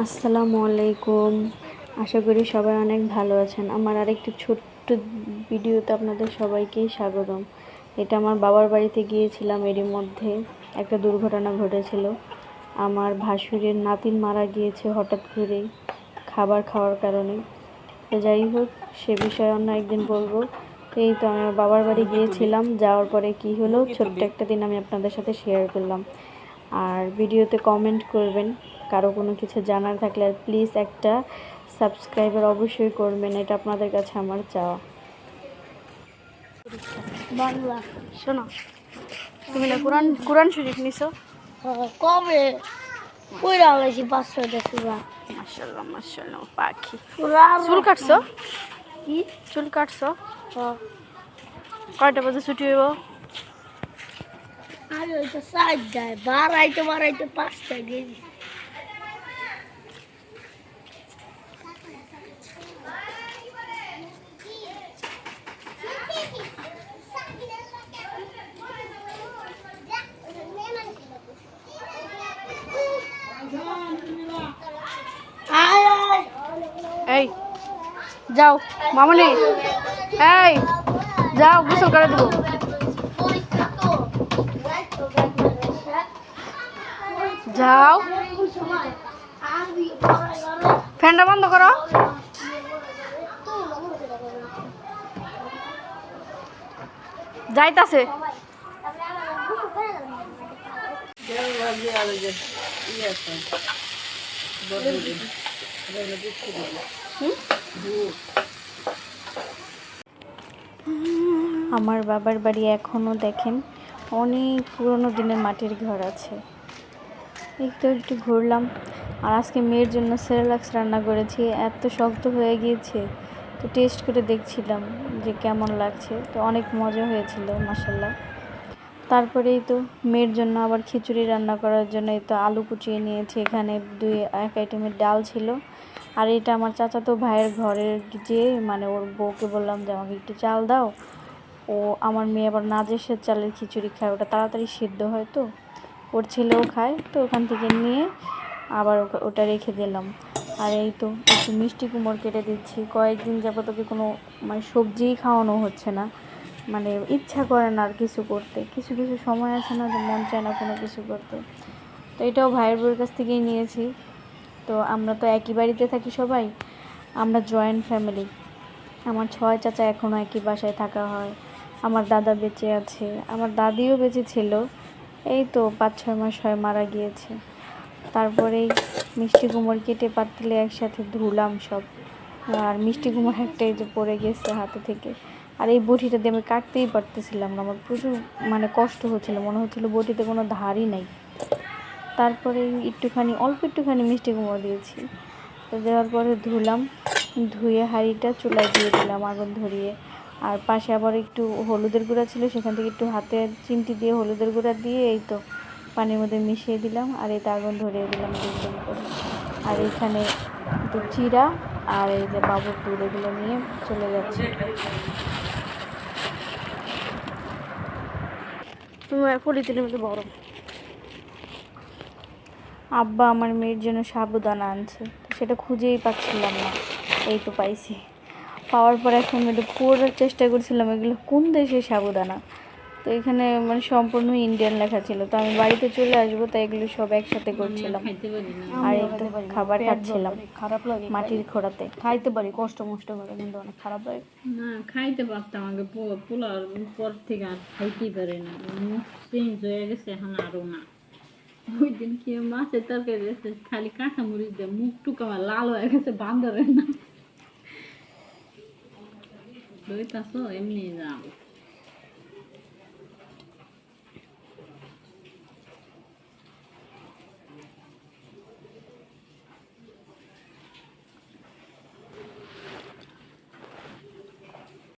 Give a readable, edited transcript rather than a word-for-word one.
আসসালামু আলাইকুম। আশা করি সবাই অনেক ভালো আছেন। আমার আরেকটি ছোট্ট ভিডিওতে আপনাদের সবাইকেই স্বাগতম। এটা আমার বাবার বাড়িতে গিয়েছিলাম, এরই মধ্যে একটা দুর্ঘটনা ঘটেছিল। আমার ভাসুরের নাতিন মারা গিয়েছে হঠাৎ করেই খাবার খাওয়ার কারণে। তো যাই হোক, সে বিষয়ে অন্য একদিন বলবো। তো এই তো আমি আমার বাবার বাড়ি গিয়েছিলাম, যাওয়ার পরে কি হলো ছোট্ট একটা দিন আমি আপনাদের সাথে শেয়ার করলাম। আর ভিডিওতে কমেন্ট করবেন কারো কোনো কিছু জানার থাকলে, আর প্লিজ একটা সাবস্ক্রাইবার অবশ্যই করবেন, এটা আপনাদের কাছে আমার চাওয়া। বাংলা শোনো, তুমি না কোরআন কোরআন শরীফ নিছো? কবে কইরা হলাইছি 5-6টা সুরা। মাশাআল্লাহ মাশাআল্লাহ। পাখি চুল কাটছো? কি চুল কাটছো? কয়টা বাজে ছুটি হইব? আরে ওই তো 4টায় বাড়াইতে 5টায় গেছি। এই যাও মামনি, এই যাও গোসল করে দেবো। যাও, ফ্যানটা বন্ধ করো। যাইতাছে। আমার বাবার বাড়ি এখনও দেখেন অনেক পুরনো দিনের মাটির ঘর আছে। এই তো একটু ঘুরলাম। আর আজকে মেয়ের জন্য সেরেলাক্স রান্না করেছি, এত শক্ত হয়ে গিয়েছে, তো টেস্ট করে দেখছিলাম যে কেমন লাগছে। তো অনেক মজা হয়েছিল মাশাল্লাহ। তারপরেই তো মেয়ের জন্য আবার খিচুড়ি রান্না করার জন্য এই তো আলু কুচিয়ে নিয়েছি, এখানে এক আইটেমের ডাল ছিল। আর এটা আমার চাচাতো ভাইয়ের ঘরের যে ওর বউকে বললাম যে আমাকে একটু চাল দাও। ও আমার মেয়ে আবার নাজেসের চালের খিচুড়ি খায়, ওটা তাড়াতাড়ি সিদ্ধ হয়, তো ওর ছেলেও খায়, তো ওখান থেকে নিয়ে আবার ওটা রেখে দিলাম। আর এই তো একটু মিষ্টি কুমড় কেটে দিচ্ছি। কয়েকদিন যাবত ওকে কোনো সবজিই খাওয়ানো হচ্ছে না, ইচ্ছা করে না আর কিছু করতে। কিছু কিছু সময় আছে না যে মন চায় না কোনো কিছু করতে। তো এটাও ভাইয়ের বউয়ের কাছ থেকেই নিয়েছি। তো আমরা তো একই বাড়িতে থাকি সবাই, আমরা জয়েন্ট ফ্যামিলি। আমার 6 চাচা এখনও একই বাসায় থাকা হয়। আমার দাদা বেঁচে আছে, আমার দাদিও বেঁচে ছিল। এই তো 5-6 মাস হয় মারা গিয়েছে। তারপরেই মিষ্টি কুমড় কেটে পাতিলে একসাথে ধুলাম সব। আর মিষ্টি কুমড় একটাই যে পড়ে গেছে হাতে থেকে। আর এই বটিটা দিয়ে আমি কাটতেই পারতেছিলাম না, আমার প্রচুর কষ্ট হচ্ছিলো, মনে হচ্ছিলো বটিতে কোনো ধারই নাই। তারপরে অল্প একটুখানি মিষ্টি কুমড়ো দিয়েছি। তো দেওয়ার পরে ধুলাম, ধুয়ে হাঁড়িটা চুলায় দিয়ে দিলাম আগুন ধরিয়ে। আর পাশে আবার একটু হলুদের গুঁড়া ছিল, সেখান থেকে একটু হাতে চিমটি দিয়ে হলুদের গুঁড়া দিয়ে এই তো পানির মধ্যে মিশিয়ে দিলাম। আর এটা আগুন ধরিয়ে দিলাম দুম করে। আর এইখানে একটু চিরা আর এই যে বাবুর দুধ, এগুলো নিয়ে চলে যাচ্ছে। পলিথিনের মধ্যে বড় আব্বা আমার মেয়ের জন্য সাবুদানা আনছে, তো সেটা খুঁজেই পাচ্ছিলাম না। এই তো পাইছি। পাওয়ার পর এখন একটু পড়ার চেষ্টা করছিলাম এগুলো কোন দেশের সাবুদানা। তো এখানে সম্পূর্ণ ইন্ডিয়ান লেখা ছিল। তো আমি বাড়িতে চলে আসবো, তাই এগুলো সব একসাথে করছিলাম। আর এই তো খাবার খাচ্ছিলাম খারাপ লাগে, মাটির খোঁড়াতে। খাইতে পারি কষ্ট মষ্ট করে, কিন্তু অনেক খারাপ লাগে। না খাইতে পারতাম আগে, পোলার পর থেকে আর খাইতেই পারি না, মুখ চেঞ্জ হয়ে গেছে এখন আরও না। ওই দিন কি মাছের তরকারি দিয়েছে, খালি কাঁচা মরিচ দিয়ে মুখ টুক আমার লাল হয়ে গেছে, বান্দরের না। দইতাছো এমনি যাও।